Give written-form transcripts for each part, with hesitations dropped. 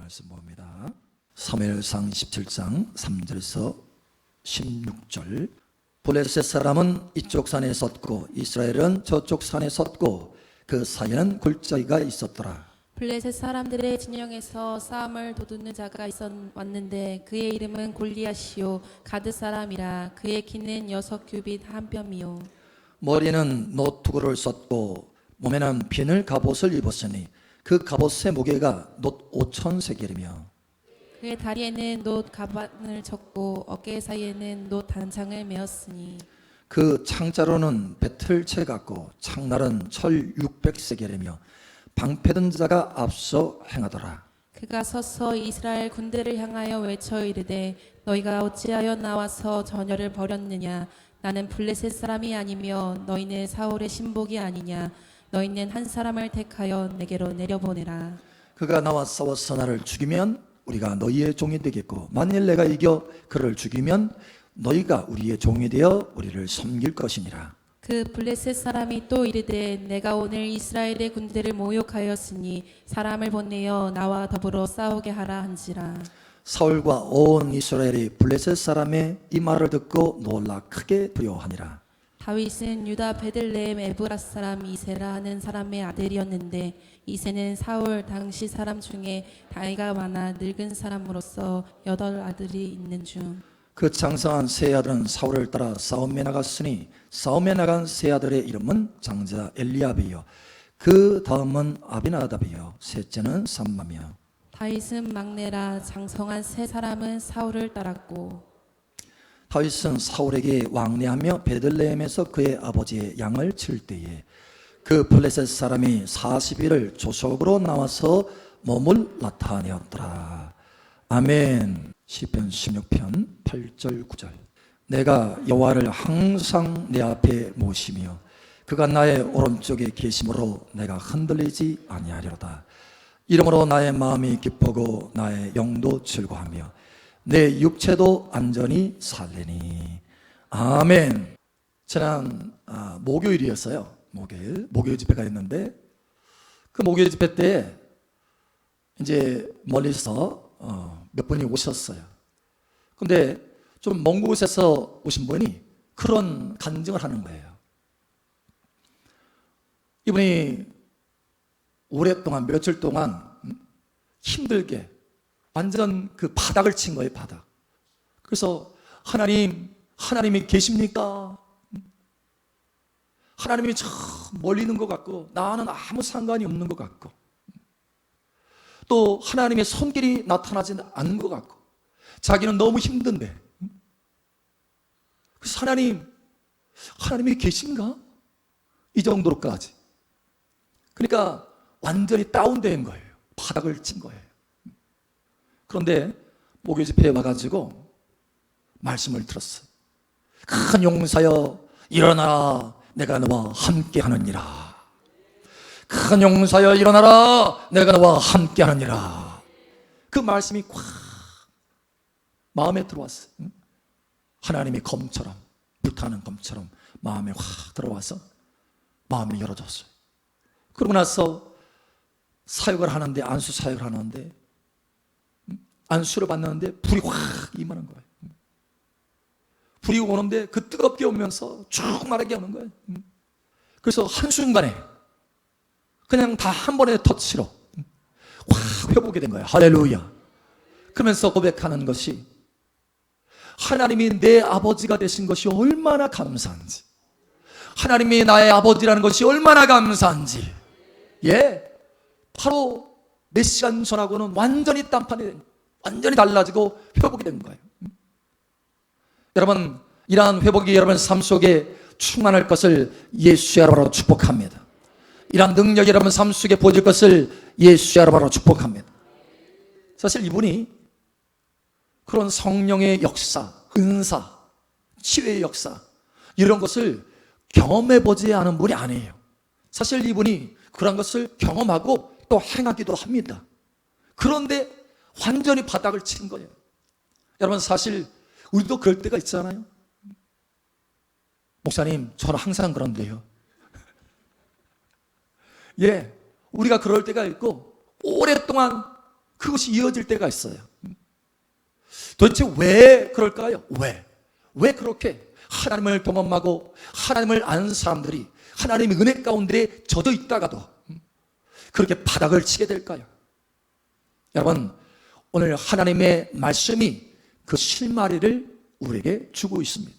말씀 봅니다. 사무엘상 17장 3절에서 16절. 블레셋 사람은 이쪽 산에 섰고 이스라엘은 저쪽 산에 섰고 그 사이에는 골짜기가 있었더라. 블레셋 사람들의 진영에서 싸움을 도두는 자가 왔는데 그의 이름은 골리앗이요 가드 사람이라. 그의 키는 6규빗 한 뼘이요 머리는 노투구를 썼고 몸에는 비늘 갑옷을 입었으니 그 갑옷의 무게가 놋 5,000세겔이며 그의 다리에는 놋 가반을 쳤고 어깨 사이에는 놋 단창을 메었으니 그 창자로는 배틀채 같고 창날은 철 600세겔이며 방패든 자가 앞서 행하더라. 그가 서서 이스라엘 군대를 향하여 외쳐 이르되 너희가 어찌하여 나와서 전열을 벌였느냐. 나는 블레셋 사람이 아니며 너희는 사울의 신복이 아니냐. 너희는 한 사람을 택하여 내게로 내려보내라. 그가 나와 싸워서 나를 죽이면 우리가 너희의 종이 되겠고 만일 내가 이겨 그를 죽이면 너희가 우리의 종이 되어 우리를 섬길 것이니라. 그 블레셋 사람이 또 이르되 내가 오늘 이스라엘의 군대를 모욕하였으니 사람을 보내어 나와 더불어 싸우게 하라 한지라. 사울과 온 이스라엘이 블레셋 사람의 이 말을 듣고 놀라 크게 두려워하니라. 다윗은 유다 베들레헴 에브라 사람 이세라 하는 사람의 아들이었는데 이세는 사울 당시 사람 중에 나이가 많아 늙은 사람으로서 8 아들이 있는 중 그 장성한 세 아들은 사울을 따라 싸움에 나갔으니 싸움에 나간 세 아들의 이름은 장자 엘리압이요 그 다음은 아비나답이요 셋째는 삼마며. 다윗은 막내라. 장성한 세 사람은 사울을 따랐고 다윗은 사울에게 왕래하며 베들레헴에서 그의 아버지의 양을 칠 때에 그 블레셋 사람이 40일을 조속으로 나와서 몸을 나타내었더라. 아멘. 시편 16편 8절 9절. 내가 여호와를 항상 내 앞에 모시며 그가 나의 오른쪽에 계심으로 내가 흔들리지 아니하리로다. 이러므로 나의 마음이 기쁘고 나의 영도 즐거하며 내 육체도 안전히 살리니. 아멘. 지난 목요일이었어요. 목요일 집회가 있는데 그 목요일 집회 때 이제 멀리서 몇 분이 오셨어요. 근데 좀 먼 곳에서 오신 분이 그런 간증을 하는 거예요. 이분이 오랫동안 며칠 동안 힘들게 완전 그 바닥을 친 거예요, 바닥. 그래서 하나님이 계십니까? 하나님이 저 멀리 있는 것 같고 나는 아무 상관이 없는 것 같고 또 하나님의 손길이 나타나지 않는 것 같고 자기는 너무 힘든데 그래서 하나님이 계신가? 이 정도로까지. 그러니까 완전히 다운된 거예요. 바닥을 친 거예요. 그런데 목요일 집회에 와가지고 말씀을 들었어요. 큰 용사여 일어나라 내가 너와 함께 하느니라. 큰 용사여 일어나라 내가 너와 함께 하느니라. 그 말씀이 꽉 마음에 들어왔어요. 하나님의 검처럼 불타는 검처럼 마음에 확 들어와서 마음이 열어졌어요. 그러고 나서 사역을 하는데 안수 사역을 하는데 안수를 받는데 불이 확 임하는 거예요. 불이 오는데 그 뜨겁게 오면서 쭉 마르게 오는 거예요. 그래서 한순간에 그냥 다 한 번의 터치로 확 회복이 된 거예요. 할렐루야. 그러면서 고백하는 것이 하나님이 내 아버지가 되신 것이 얼마나 감사한지, 하나님이 나의 아버지라는 것이 얼마나 감사한지. 바로 몇 시간 전하고는 완전히 딴판이 완전히 달라지고 회복이 된 거예요. 여러분, 이러한 회복이 여러분 삶 속에 충만할 것을 예수의 이름으로 축복합니다. 이러한 능력이 여러분 삶 속에 보여질 것을 예수의 이름으로 축복합니다. 사실 이분이 그런 성령의 역사, 은사, 치유의 역사 이런 것을 경험해보지 않은 분이 아니에요. 사실 이분이 그런 것을 경험하고 또 행하기도 합니다. 그런데 완전히 바닥을 친 거예요. 여러분, 사실 우리도 그럴 때가 있잖아요. 목사님, 저는 항상 그런데요. 우리가 그럴 때가 있고 오랫동안 그것이 이어질 때가 있어요. 도대체 왜 그럴까요? 왜 그렇게 하나님을 경험하고 하나님을 아는 사람들이 하나님의 은혜 가운데 젖어 있다가도 그렇게 바닥을 치게 될까요? 여러분, 오늘 하나님의 말씀이 그 실마리를 우리에게 주고 있습니다.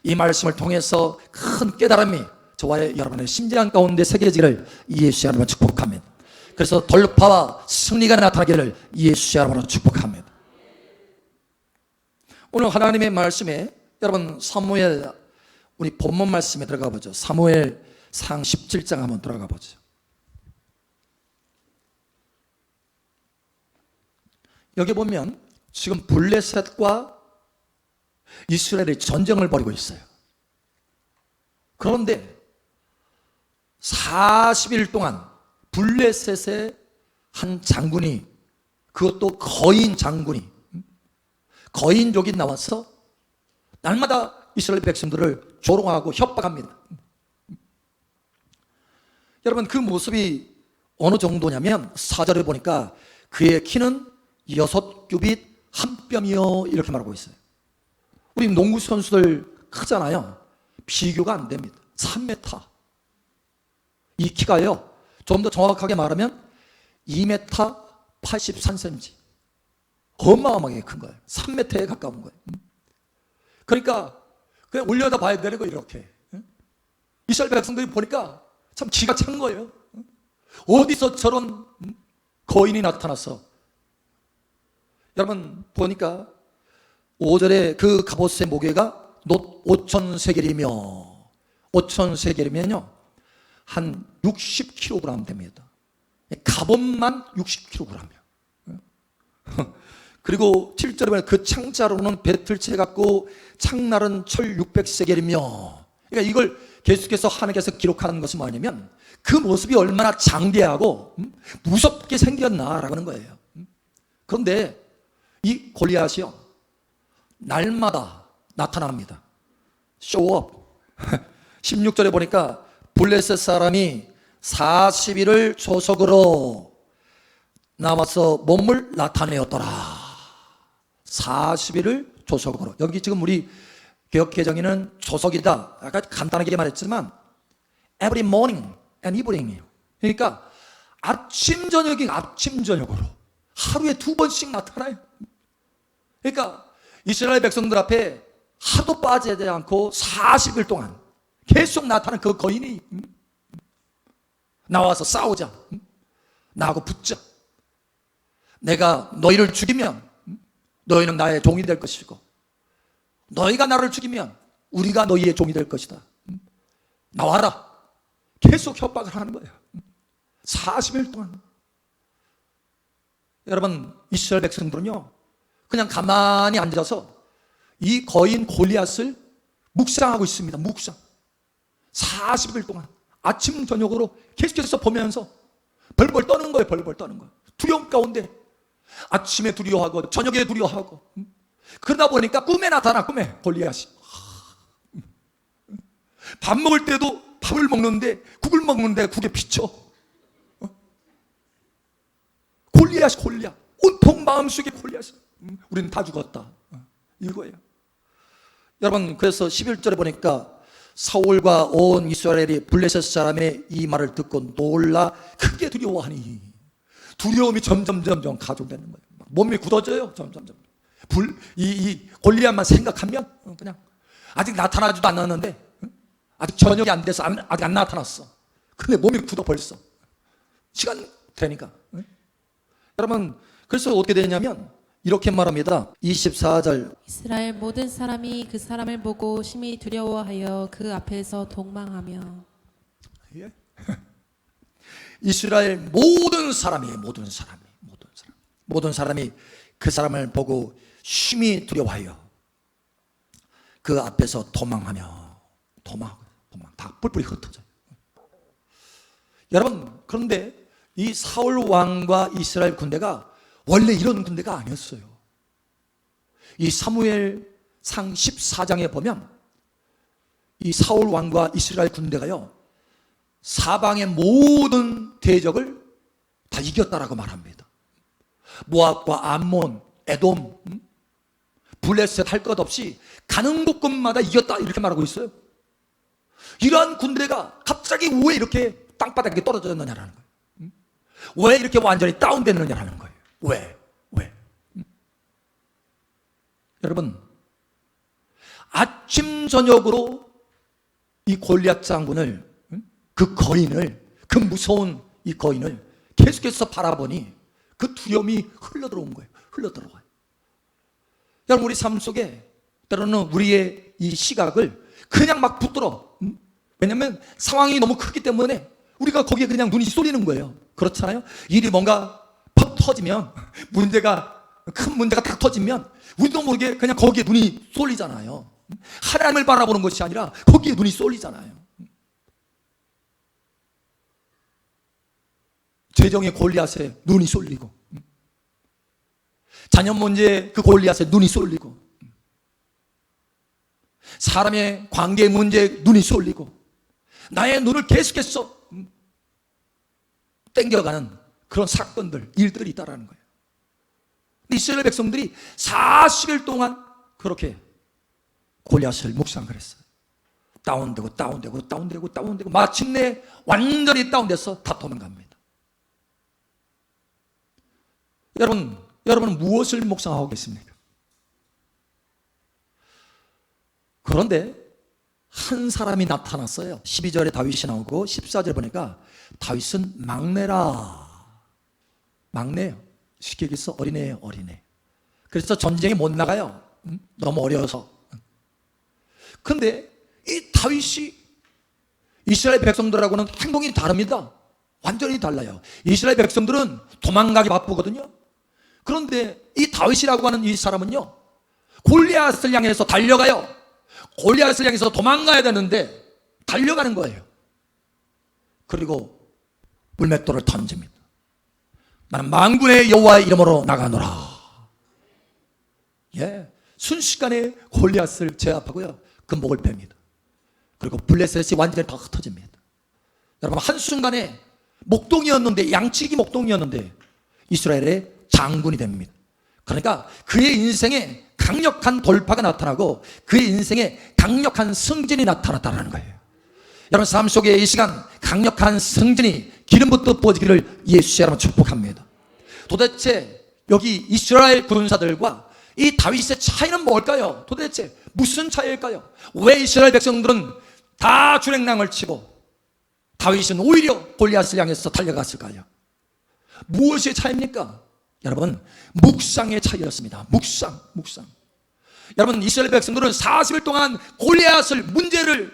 이 말씀을 통해서 큰 깨달음이 저와 여러분의 심장 가운데 새겨지기를 예수의 이름으로 축복합니다. 그래서 돌파와 승리가 나타나기를 예수의 이름으로 축복합니다. 오늘 하나님의 말씀에 여러분 사무엘, 우리 본문 말씀에 들어가 보죠. 사무엘 상 17장 한번 들어가 보죠. 여기 보면 지금 블레셋과 이스라엘이 전쟁을 벌이고 있어요. 그런데 40일 동안 블레셋의 한 장군이, 그것도 거인 장군이, 거인족이 나와서 날마다 이스라엘 백성들을 조롱하고 협박합니다. 여러분, 그 모습이 어느 정도냐면 4절에 보니까 그의 키는 6규빗 한 뼘이요 이렇게 말하고 있어요. 우리 농구 선수들 크잖아요. 비교가 안 됩니다. 3m. 이 키가요, 좀 더 정확하게 말하면 2m 83cm. 어마어마하게 큰 거예요. 3m에 가까운 거예요. 그러니까 그냥 올려다 봐야 되는 거 이렇게. 이스라엘 백성들이 보니까 참 기가 찬 거예요. 어디서 저런 거인이 나타났어? 여러분 보니까 5절에 그 갑옷의 무게가 놋 5,000세겔이며, 5,000세겔이면요 한 60kg 됩니다. 갑옷만 60kg이요. 그리고 7절에 보면 그 창자로는 배틀채 같고 창날은 철 600세겔이며, 그러니까 이걸 계속해서 하나님께서 기록하는 것은 뭐냐면 그 모습이 얼마나 장대하고 무섭게 생겼나라는 거예요. 그런데 이 골리앗이요 날마다 나타납니다. 쇼업. 16절에 보니까 블레셋 사람이 40일을 조석으로 나와서 몸을 나타내었더라. 40일을 조석으로. 여기 지금 우리 개역개정에는 조석이다. 아까 간단하게 말했지만 every morning and evening이에요. 그러니까 아침 저녁으로 하루에 2번씩 나타나요. 그러니까 이스라엘 백성들 앞에 하도 빠지지 않고 40일 동안 계속 나타나는 그 거인이 나와서 싸우자, 나하고 붙자. 내가 너희를 죽이면 너희는 나의 종이 될 것이고, 너희가 나를 죽이면 우리가 너희의 종이 될 것이다. 나와라. 계속 협박을 하는 거예요. 40일 동안. 여러분, 이스라엘 백성들은요 그냥 가만히 앉아서 이 거인 골리앗을 묵상하고 있습니다. 묵상. 40일 동안 아침 저녁으로 계속해서 보면서 벌벌 떠는 거예요. 벌벌 떠는 거예요. 두려움 가운데 아침에 두려워하고 저녁에 두려워하고. 그러다 보니까 꿈에 나타나. 꿈에 골리앗이 밥 먹을 때도 밥을 먹는데, 국을 먹는데 국에 비쳐. 골리앗. 온통 마음속에 골리앗. 우리는 다 죽었다. 이거예요. 여러분, 그래서 11절에 보니까 사울과 온 이스라엘이 블레셋 사람의 이 말을 듣고 놀라 크게 두려워하니, 두려움이 점점 가중되는 거예요. 몸이 굳어져요. 점점. 이 골리앗만 생각하면 그냥 아직 나타나지도 않았는데, 아직 저녁이 안 돼서 아직 안 나타났어. 근데 몸이 굳어 벌써. 시간 되니까. 여러분, 그래서 어떻게 되냐면 이렇게 말합니다. 24절. 이스라엘 모든 사람이 그 사람을 보고 심히 두려워하여 그 앞에서 동망하며. 예? 이스라엘 모든 사람이 그 사람을 보고 심히 두려워하여 그 앞에서 도망하며. 도망 다 뿔뿔이 흩어져요. 여러분, 그런데 이 사울 왕과 이스라엘 군대가 원래 이런 군대가 아니었어요. 이 사무엘 상 14장에 보면 이 사울 왕과 이스라엘 군대가요 사방의 모든 대적을 다 이겼다라고 말합니다. 모압과 암몬, 에돔, 블레셋 할 것 없이 가는 곳곳마다 이겼다 이렇게 말하고 있어요. 이러한 군대가 갑자기 왜 이렇게 땅바닥에 떨어졌느냐라는 거예요. 왜 이렇게 완전히 다운됐느냐라는 거예요. 왜? 여러분, 아침 저녁으로 이 골리앗 장군을, 그 거인을, 그 무서운 이 거인을 계속해서 바라보니 그 두려움이 흘러들어온 거예요. 흘러들어와요. 여러분, 우리 삶 속에 때로는 우리의 이 시각을 그냥 막 붙들어. 왜냐하면 상황이 너무 크기 때문에 우리가 거기에 그냥 눈이 쏠리는 거예요. 그렇잖아요. 일이 뭔가 퍽 터지면, 큰 문제가 딱 터지면 우리도 모르게 그냥 거기에 눈이 쏠리잖아요. 하나님을 바라보는 것이 아니라 거기에 눈이 쏠리잖아요. 재정의 골리앗에 눈이 쏠리고, 자녀 문제 그 골리앗에 눈이 쏠리고, 사람의 관계 문제에 눈이 쏠리고, 나의 눈을 계속해서 땡겨가는 그런 사건들, 일들이 있다라는 거예요. 이스라엘 백성들이 40일 동안 그렇게 골리앗을 묵상을 했어요. 다운되고 마침내 완전히 다운돼서 다 도망갑니다. 여러분은 무엇을 묵상하고 계십니까? 그런데 한 사람이 나타났어요. 12절에 다윗이 나오고 14절 보니까 다윗은 막내라. 막내예요. 쉽게 얘기해서 어린애예요. 어린애. 그래서 전쟁에 못 나가요. 너무 어려워서. 근데 이 다윗이 이스라엘 백성들하고는 행동이 다릅니다. 완전히 달라요. 이스라엘 백성들은 도망가기 바쁘거든요. 그런데 이 다윗이라고 하는 이 사람은요, 골리앗을 향해서 달려가요. 골리앗을 향해서 도망가야 되는데 달려가는 거예요. 그리고 물맷돌을 던집니다. 나는 만군의 여호와의 이름으로 나가노라. 순식간에 골리앗을 제압하고요, 그 목을 뺍니다. 그리고 블레셋이 완전히 다 흩어집니다. 여러분, 한순간에 목동이었는데, 양치기 목동이었는데 이스라엘의 장군이 됩니다. 그러니까 그의 인생에 강력한 돌파가 나타나고 그의 인생에 강력한 승진이 나타났다는 거예요. 여러분, 삶 속에 이 시간 강력한 승진이 기름부터 부어지기를 예수의 이름으로 축복합니다. 도대체 여기 이스라엘 군사들과 이 다윗의 차이는 뭘까요? 도대체 무슨 차이일까요? 왜 이스라엘 백성들은 다 주랭랑을 치고 다윗은 오히려 골리앗을 향해서 달려갔을까요? 무엇의 차이입니까? 여러분, 묵상의 차이였습니다. 묵상. 여러분, 이스라엘 백성들은 40일 동안 골리앗을, 문제를,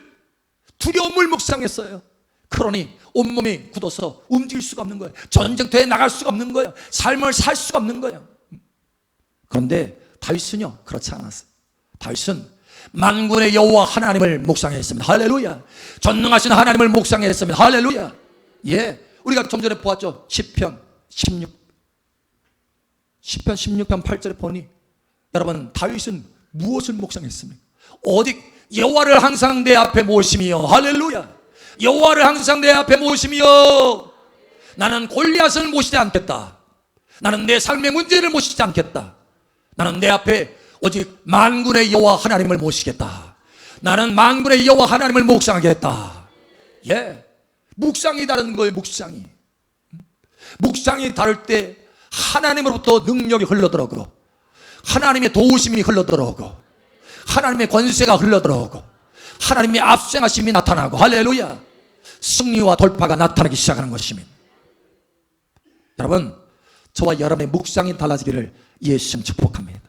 두려움을 묵상했어요. 그러니 온몸이 굳어서 움직일 수가 없는 거예요. 전쟁터에 나갈 수가 없는 거예요. 삶을 살 수가 없는 거예요. 그런데 다윗은요, 그렇지 않았어요. 다윗은 만군의 여호와 하나님을 묵상했습니다. 할렐루야. 전능하신 하나님을 묵상했습니다. 할렐루야. 우리가 좀 전에 보았죠. 시편 16편 8절에 보니, 여러분, 다윗은 무엇을 묵상했습니까? 오직 여호와를 항상 내 앞에 모시며, 할렐루야, 여호와를 항상 내 앞에 모시며, 나는 골리앗을 모시지 않겠다. 나는 내 삶의 문제를 모시지 않겠다. 나는 내 앞에 오직 만군의 여호와 하나님을 모시겠다. 나는 만군의 여호와 하나님을 묵상하겠다. 묵상이 다른 거예요. 묵상이 다를 때 하나님으로부터 능력이 흘러들어오고, 하나님의 도우심이 흘러들어오고, 하나님의 권세가 흘러들어오고, 하나님의 앞생하심이 나타나고, 할렐루야, 승리와 돌파가 나타나기 시작하는 것입니다. 여러분, 저와 여러분의 묵상이 달라지기를 예수님 축복합니다.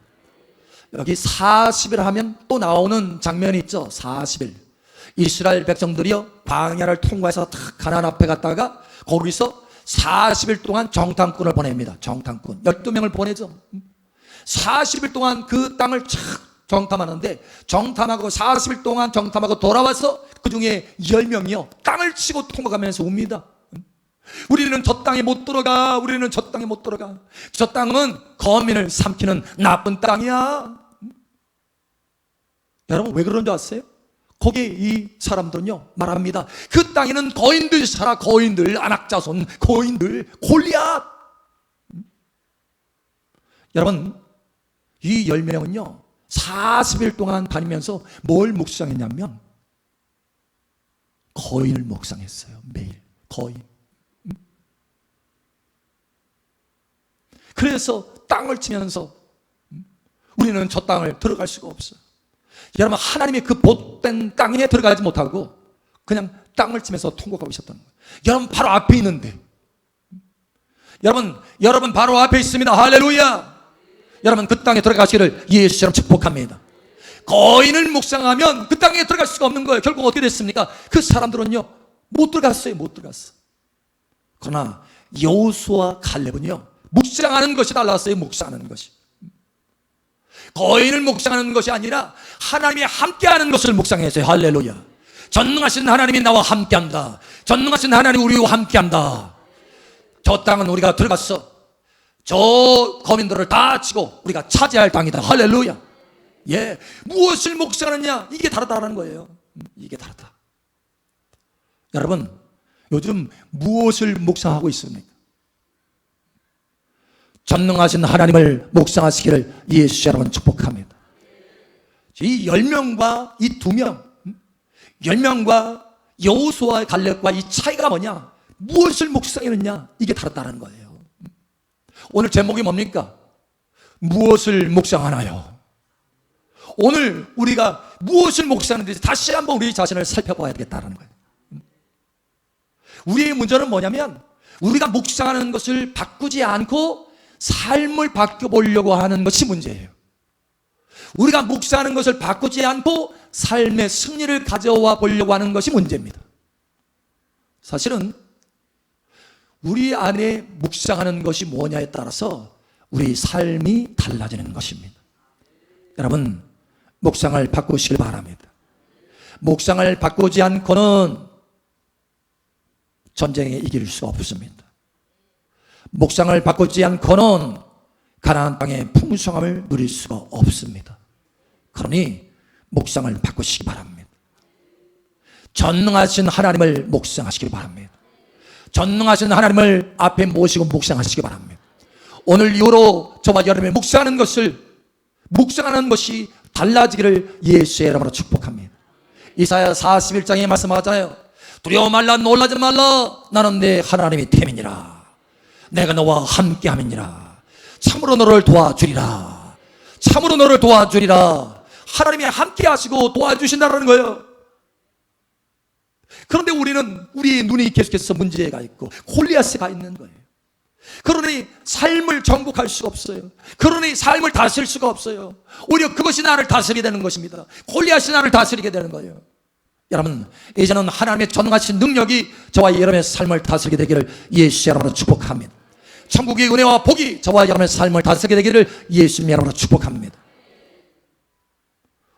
여기 40일 하면 또 나오는 장면이 있죠. 40일 이스라엘 백성들이요, 광야를 통과해서 다 가나안 앞에 갔다가 거기서 40일 동안 정탐꾼을 보냅니다. 정탐꾼 12명을 보내죠. 40일 동안 그 땅을 착 정탐하는데, 정탐하고 40일 동안 정탐하고 돌아와서 그 중에 10명이요, 땅을 치고 통과하면서 웁니다. 우리는 저 땅에 못 들어가. 우리는 저 땅에 못 들어가. 저 땅은 거민을 삼키는 나쁜 땅이야. 여러분, 왜 그런 줄 아세요? 거기에 이 사람들은요 말합니다. 그 땅에는 거인들 살아. 거인들, 안악자손, 거인들, 골리앗. 여러분, 이 10명은요 40일 동안 다니면서 뭘 묵상했냐면 거인을 묵상했어요. 매일 거인. 그래서 땅을 치면서 우리는 저 땅을 들어갈 수가 없어요. 여러분, 하나님의 그 복된 땅에 들어가지 못하고 그냥 땅을 치면서 통곡하고 있었다는 거예요. 여러분 바로 앞에 있는데, 여러분 바로 앞에 있습니다. 할렐루야. 여러분 그 땅에 들어가시기를 예수처럼 축복합니다. 거인을 묵상하면 그 땅에 들어갈 수가 없는 거예요. 결국 어떻게 됐습니까? 그 사람들은요 못 들어갔어요. 못 들어갔어. 그러나 여호수아와 갈렙은요 묵상하는 것이 달랐어요. 묵상하는 것이 거인을 묵상하는 것이 아니라 하나님이 함께하는 것을 묵상했어요. 할렐루야. 전능하신 하나님이 나와 함께한다. 전능하신 하나님이 우리와 함께한다. 저 땅은 우리가 들어갔어. 저 거민들을 다 치고 우리가 차지할 땅이다. 할렐루야. 예, 무엇을 묵상하느냐, 이게 다르다는 거예요. 이게 다르다. 여러분, 요즘 무엇을 묵상하고 있습니까? 전능하신 하나님을 묵상하시기를 예수 여러분 축복합니다. 이 10명과 이 2명, 10명과 여호수아와 갈렙과 이 차이가 뭐냐? 무엇을 묵상했느냐? 이게 다르다는 거예요. 오늘 제목이 뭡니까? 무엇을 묵상하나요? 오늘 우리가 무엇을 묵상하는지 다시 한번 우리 자신을 살펴봐야 되겠다는 거예요. 우리의 문제는 뭐냐면 우리가 묵상하는 것을 바꾸지 않고 삶을 바꿔보려고 하는 것이 문제예요. 우리가 묵상하는 것을 바꾸지 않고 삶의 승리를 가져와 보려고 하는 것이 문제입니다. 사실은 우리 안에 묵상하는 것이 뭐냐에 따라서 우리 삶이 달라지는 것입니다. 여러분, 묵상을 바꾸시길 바랍니다. 묵상을 바꾸지 않고는 전쟁에 이길 수 없습니다. 묵상을 바꾸지 않고는 가나안 땅의 풍성함을 누릴 수가 없습니다. 그러니 묵상을 바꾸시기 바랍니다. 전능하신 하나님을 묵상하시기 바랍니다. 전능하신 하나님을 앞에 모시고 묵상하시기 바랍니다. 오늘 이후로 저와 여러분의 묵상하는 것이 달라지기를 예수의 이름으로 축복합니다. 이사야 41장에 말씀하잖아요. 두려워 말라, 놀라지 말라. 나는 내 하나님이 템이니라. 내가 너와 함께함이니라. 참으로 너를 도와주리라. 참으로 너를 도와주리라. 하나님이 함께 하시고 도와주신다는 거예요. 그런데 우리의 눈이 계속해서 문제가 있고 골리앗이 있는 거예요. 그러니 삶을 정복할 수가 없어요. 그러니 삶을 다스릴 수가 없어요. 오히려 그것이 나를 다스리게 되는 것입니다. 골리앗이 나를 다스리게 되는 거예요. 여러분, 이제는 하나님의 전능하신 능력이 저와 여러분의 삶을 다스리게 되기를 예수 여러분으로 축복합니다. 천국의 은혜와 복이 저와 여러분의 삶을 다스리게 되기를 예수 여러분으로 축복합니다.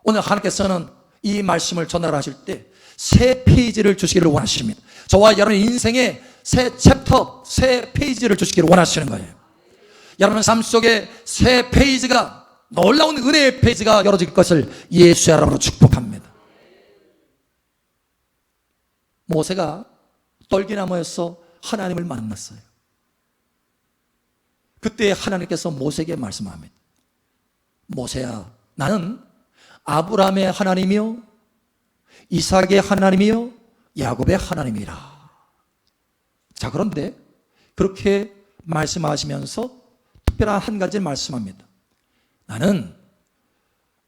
오늘 하나님께서는 이 말씀을 전달하실 때 새 페이지를 주시기를 원하십니다. 저와 여러분의 인생에 새 챕터, 새 페이지를 주시기를 원하시는 거예요. 여러분 삶 속에 새 페이지가, 놀라운 은혜의 페이지가 열어질 것을 예수 여러분으로 축복합니다. 모세가 떨기나무에서 하나님을 만났어요. 그때 하나님께서 모세에게 말씀합니다. 모세야, 나는 아브라함의 하나님이요 이삭의 하나님이요 야곱의 하나님이라. 자, 그런데 그렇게 말씀하시면서 특별한 한 가지를 말씀합니다. 나는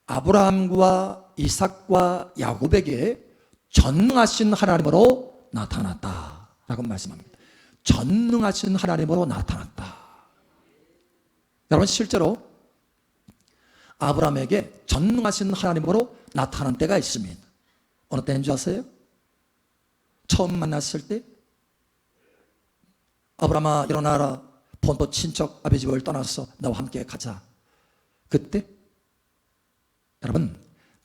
아브라함과 이삭과 야곱에게 전능하신 하나님으로 나타났다 라고 말씀합니다. 전능하신 하나님으로 나타났다. 여러분, 실제로 아브라함에게 전능하신 하나님으로 나타난 때가 있습니다. 어느 때인 줄 아세요? 처음 만났을 때 아브라함아 일어나라, 본토 친척 아버지 집을 떠나서 나와 함께 가자. 그때 여러분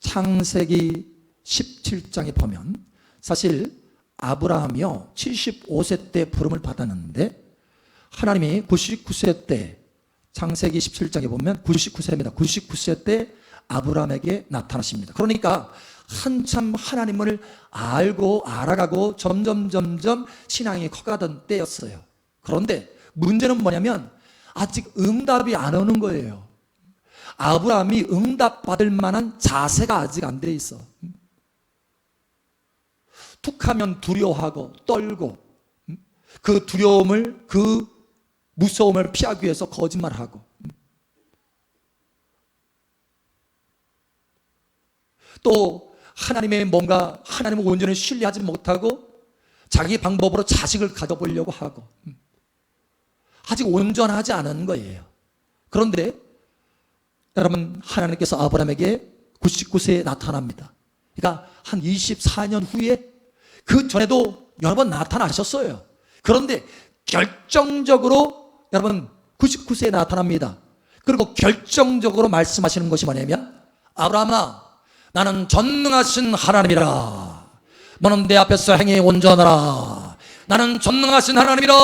창세기 17장에 보면 사실 아브라함이요 75세 때 부름을 받았는데 하나님이 99세 때, 창세기 17장에 보면 99세입니다. 99세 때 아브라함에게 나타나십니다. 그러니까 한참 하나님을 알고 알아가고 점점 신앙이 커가던 때였어요. 그런데 문제는 뭐냐면 아직 응답이 안 오는 거예요. 아브라함이 응답받을 만한 자세가 아직 안 돼 있어. 툭하면 두려워하고 떨고, 그 두려움을, 그 무서움을 피하기 위해서 거짓말하고, 또 하나님의 뭔가 하나님을 온전히 신뢰하지 못하고 자기 방법으로 자식을 가져보려고 하고, 아직 온전하지 않은 거예요. 그런데 여러분, 하나님께서 아브라함에게 99세에 나타납니다. 그러니까 한 24년 후에, 그 전에도 여러 번 나타나셨어요. 그런데 결정적으로 여러분 99세에 나타납니다. 그리고 결정적으로 말씀하시는 것이 뭐냐면, 아브라함아, 나는 전능하신 하나님이라. 너는 내 앞에서 행히 온전하라. 나는 전능하신 하나님이라.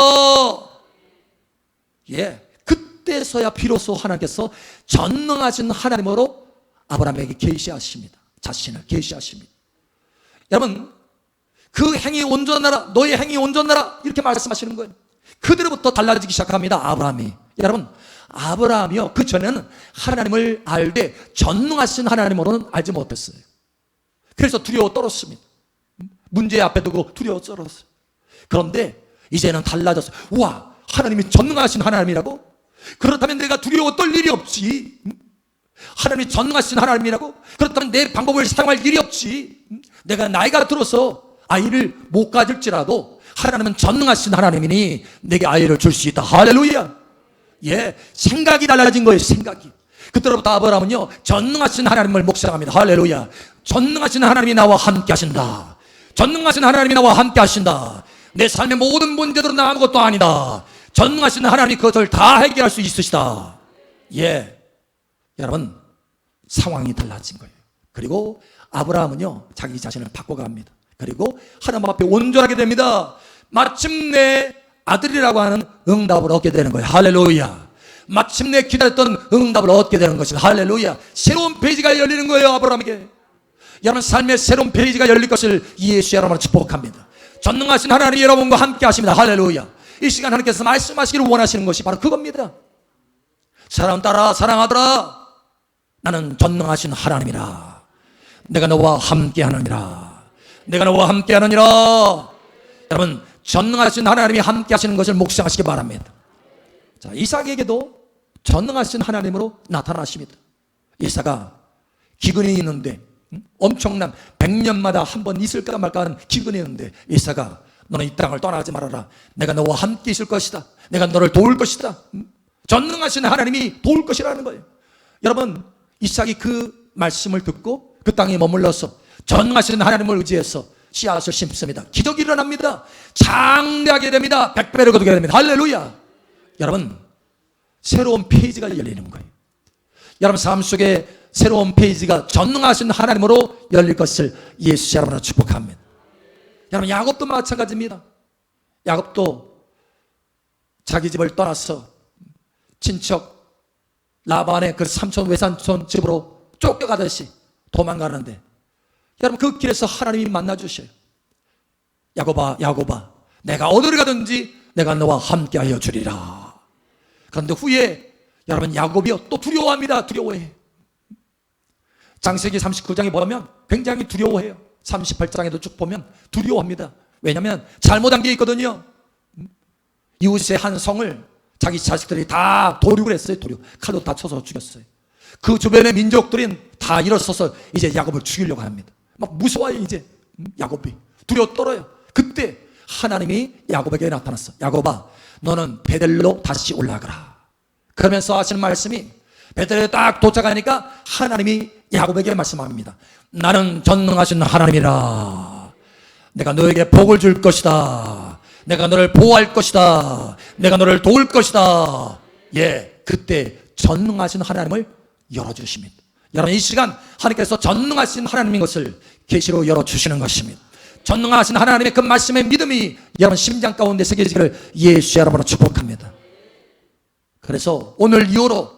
예, 그때서야 비로소 하나님께서 전능하신 하나님으로 아브라함에게 계시하십니다. 자신을 계시하십니다. 여러분, 그 행이 온전하라, 너의 행이 온전하라, 이렇게 말씀하시는 거예요. 그대로부터 달라지기 시작합니다, 아브라함이. 여러분, 아브라함이요, 그 전에는 하나님을 알되 전능하신 하나님으로는 알지 못했어요. 그래서 두려워 떨었습니다. 문제 앞에 두고 두려워 떨었어요. 그런데 이제는 달라졌어요. 우와, 하나님이 전능하신 하나님이라고? 그렇다면 내가 두려워 떨 일이 없지. 하나님이 전능하신 하나님이라고? 그렇다면 내 방법을 사용할 일이 없지. 내가 나이가 들어서 아이를 못 가질지라도 하나님은 전능하신 하나님이니 내게 아이를 줄 수 있다. 할렐루야. 예, 생각이 달라진 거예요. 생각이. 그때부터 아브라함은요, 전능하신 하나님을 묵상합니다. 할렐루야. 전능하신 하나님이 나와 함께 하신다. 전능하신 하나님이 나와 함께 하신다. 내 삶의 모든 문제들은 아무것도 아니다. 전능하신 하나님이 그것을 다 해결할 수 있으시다. 예, 여러분, 상황이 달라진 거예요. 그리고 아브라함은요, 자기 자신을 바꿔갑니다. 그리고 하나님 앞에 온전하게 됩니다. 마침내 아들이라고 하는 응답을 얻게 되는 거예요. 할렐루야. 마침내 기다렸던 응답을 얻게 되는 것입니다. 할렐루야. 새로운 페이지가 열리는 거예요, 아브라함에게. 여러분, 삶의 새로운 페이지가 열릴 것을 예수 여러분을 축복합니다. 전능하신 하나님 여러분과 함께 하십니다. 할렐루야. 이 시간 하나님께서 말씀하시기를 원하시는 것이 바로 그겁니다. 사랑 따라 사랑하더라. 나는 전능하신 하나님이라. 내가 너와 함께 하느니라. 내가 너와 함께 하느니라. 여러분, 전능하신 하나님이 함께 하시는 것을 묵상하시기 바랍니다. 자, 이삭에게도 전능하신 하나님으로 나타나십니다. 이삭아, 기근이 있는데, 엄청난 100년마다 한 번 있을까 말까 하는 기근이 있는데, 이삭아, 너는 이 땅을 떠나지 말아라. 내가 너와 함께 있을 것이다. 내가 너를 도울 것이다. 전능하신 하나님이 도울 것이라는 거예요. 여러분, 이삭이 그 말씀을 듣고 그 땅에 머물러서 전능하신 하나님을 의지해서 씨앗을 심습니다. 기적이 일어납니다. 장대하게 됩니다. 100배를 거두게 됩니다. 할렐루야. 여러분, 새로운 페이지가 열리는 거예요. 여러분 삶 속에 새로운 페이지가 전능하신 하나님으로 열릴 것을 예수 여러분으로 축복합니다. 여러분, 야곱도 마찬가지입니다. 야곱도 자기 집을 떠나서 친척 라반의 그 삼촌 외삼촌 집으로 쫓겨가듯이 도망가는데, 여러분 그 길에서 하나님이 만나주셔요. 야곱아, 야곱아, 내가 어디를 가든지 내가 너와 함께하여 주리라. 그런데 후에 여러분 야곱이요 또 두려워합니다. 두려워해. 창세기 39장에 보면 굉장히 두려워해요. 38장에도 쭉 보면 두려워합니다. 왜냐하면 잘못한 게 있거든요. 이웃의 한 성을 자기 자식들이 다 도륙을 했어요. 도륙. 칼로 다 쳐서 죽였어요. 그 주변의 민족들은 다 일어서서 이제 야곱을 죽이려고 합니다. 막 무서워요. 이제 야곱이 두려워 떨어요. 그때 하나님이 야곱에게 나타났어. 야곱아, 너는 베델로 다시 올라가라. 그러면서 하시는 말씀이, 베델에 딱 도착하니까 하나님이 야곱에게 말씀합니다. 나는 전능하신 하나님이라. 내가 너에게 복을 줄 것이다. 내가 너를 보호할 것이다. 내가 너를 도울 것이다. 예, 그때 전능하신 하나님을 열어주십니다. 여러분, 이 시간 하나님께서 전능하신 하나님인 것을 계시로 열어주시는 것입니다. 전능하신 하나님의 그 말씀의 믿음이 여러분 심장 가운데 새겨지기를 예수 여러분으로 축복합니다. 그래서 오늘 이후로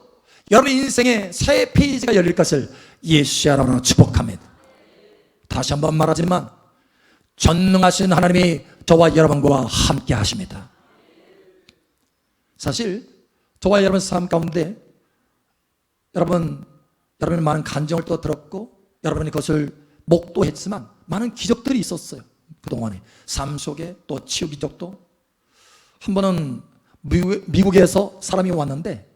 여러분 인생의 새 페이지가 열릴 것을 예수 여러분으로 축복합니다. 다시 한번 말하지만 전능하신 하나님이 저와 여러분과 함께 하십니다. 사실 저와 여러분 삶 가운데 여러분의 많은 간정을 또 들었고 여러분이 그것을 목도했지만 많은 기적들이 있었어요. 그동안에 삶 속에 또 치유 기적도. 한 번은 미국에서 사람이 왔는데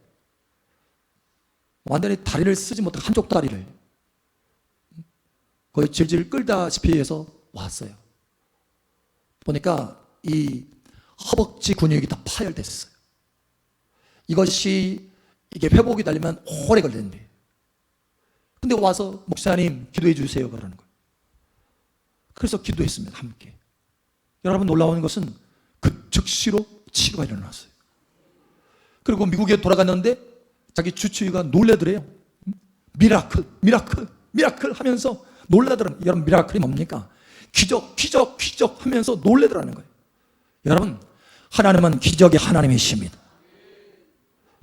완전히 다리를 쓰지 못하고 한쪽 다리를 거의 질질 끌다시피 해서 왔어요. 보니까 이 허벅지 근육이 다 파열됐어요. 이게 회복이 되려면 오래 걸린대요. 근데 와서 목사님 기도해 주세요 그러는 거예요. 그래서 기도했습니다. 함께. 여러분 놀라운 것은 그 즉시로 치료가 일어났어요. 그리고 미국에 돌아갔는데 자기 주치의가 놀래더래요. 미라클 미라클 미라클 하면서 놀라더라고요. 여러분 미라클이 뭡니까? 기적 기적 기적 하면서 놀래더라는 거예요. 여러분 하나님은 기적의 하나님이십니다.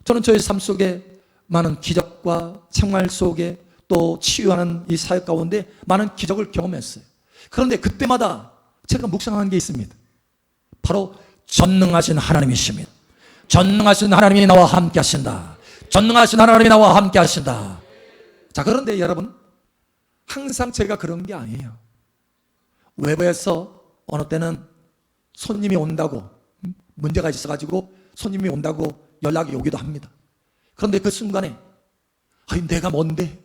저는 저의 삶 속에 많은 기적과 생활 속에 또 치유하는 이 사역 가운데 많은 기적을 경험했어요. 그런데 그때마다 제가 묵상한 게 있습니다. 바로 전능하신 하나님이십니다. 전능하신 하나님이 나와 함께 하신다. 전능하신 하나님이 나와 함께 하신다. 자, 그런데 여러분 항상 제가 그런 게 아니에요. 외부에서 어느 때는 손님이 온다고 문제가 있어가지고 손님이 온다고 연락이 오기도 합니다. 그런데 그 순간에 아니 내가 뭔데?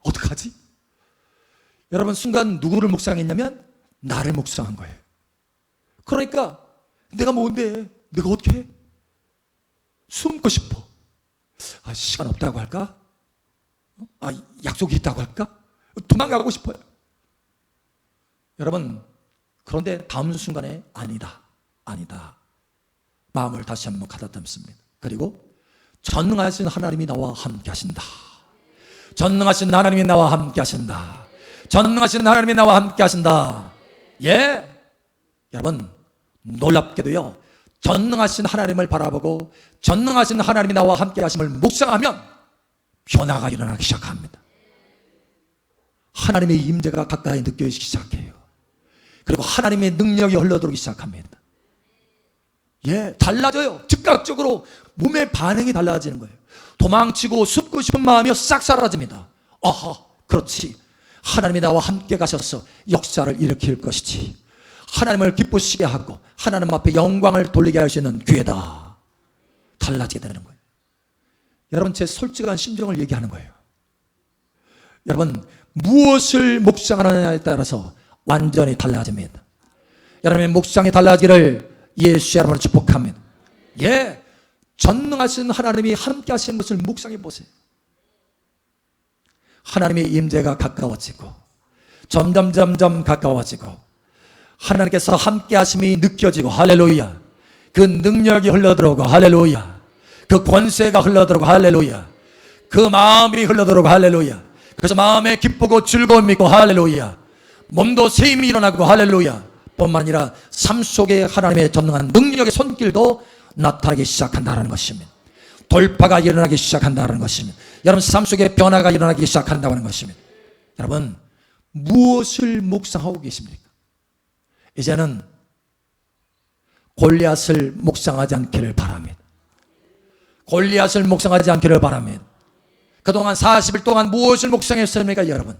어떡하지? 여러분 순간 누구를 묵상했냐면 나를 묵상한 거예요. 그러니까 내가 뭔데? 내가 어떻게 해? 숨고 싶어. 시간 없다고 할까? 약속이 있다고 할까? 도망가고 싶어요. 여러분 그런데 다음 순간에 아니다 마음을 다시 한번 가다듬습니다. 그리고 전능하신 하나님이 나와 함께 하신다. 전능하신 하나님이 나와 함께 하신다. 전능하신 하나님이 나와 함께 하신다. 예, 여러분 놀랍게도요 전능하신 하나님을 바라보고 전능하신 하나님이 나와 함께 하심을 묵상하면 변화가 일어나기 시작합니다. 하나님의 임재가 가까이 느껴지기 시작해요. 그리고 하나님의 능력이 흘러들어오기 시작합니다. 예, 달라져요. 즉각적으로 몸의 반응이 달라지는 거예요. 도망치고 숨고 싶은 마음이 싹 사라집니다. 그렇지. 하나님이 나와 함께 가셔서 역사를 일으킬 것이지. 하나님을 기쁘시게 하고 하나님 앞에 영광을 돌리게 할 수 있는 기회다. 달라지게 되는 거예요. 여러분 제 솔직한 심정을 얘기하는 거예요. 여러분 무엇을 묵상하느냐에 따라서 완전히 달라집니다. 여러분의 묵상이 달라지기를 예수 여러분을 축복합니다. 예, 전능하신 하나님이 함께 하시는 것을 묵상해 보세요. 하나님의 임재가 가까워지고 점점 가까워지고 하나님께서 함께 하심이 느껴지고 할렐루야. 그 능력이 흘러들어오고 할렐루야. 그 권세가 흘러들어오고 할렐루야. 그 마음이 흘러들어오고 할렐루야. 그래서 마음에 기쁘고 즐거움이 있고 할렐루야. 몸도 쇠임이 일어나고 할렐루야. 뿐만 아니라 삶 속에 하나님의 전능한 능력의 손길도 나타나기 시작한다는 것입니다. 돌파가 일어나기 시작한다는 것입니다. 여러분 삶 속에 변화가 일어나기 시작한다는 것입니다. 여러분 무엇을 묵상하고 계십니까? 이제는 골리앗을 묵상하지 않기를 바랍니다. 골리앗을 묵상하지 않기를 바랍니다. 그동안 40일 동안 무엇을 묵상했습니까 여러분?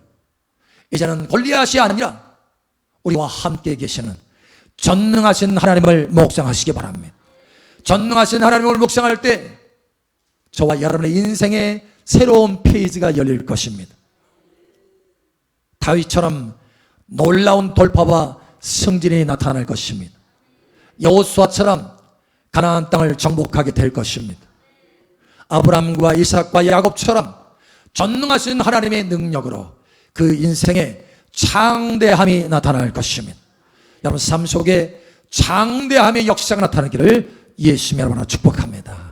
이제는 골리앗이 아니라 우리와 함께 계시는 전능하신 하나님을 묵상하시기 바랍니다. 전능하신 하나님을 묵상할 때 저와 여러분의 인생의 새로운 페이지가 열릴 것입니다. 다윗처럼 놀라운 돌파와 승진이 나타날 것입니다. 여호수아처럼 가나안 땅을 정복하게 될 것입니다. 아브라함과 이삭과 야곱처럼 전능하신 하나님의 능력으로 그 인생에 장대함이 나타날 것입니다. 여러분 삶 속에 장대함의 역사가 나타나기를 예수님의 이름으로 축복합니다.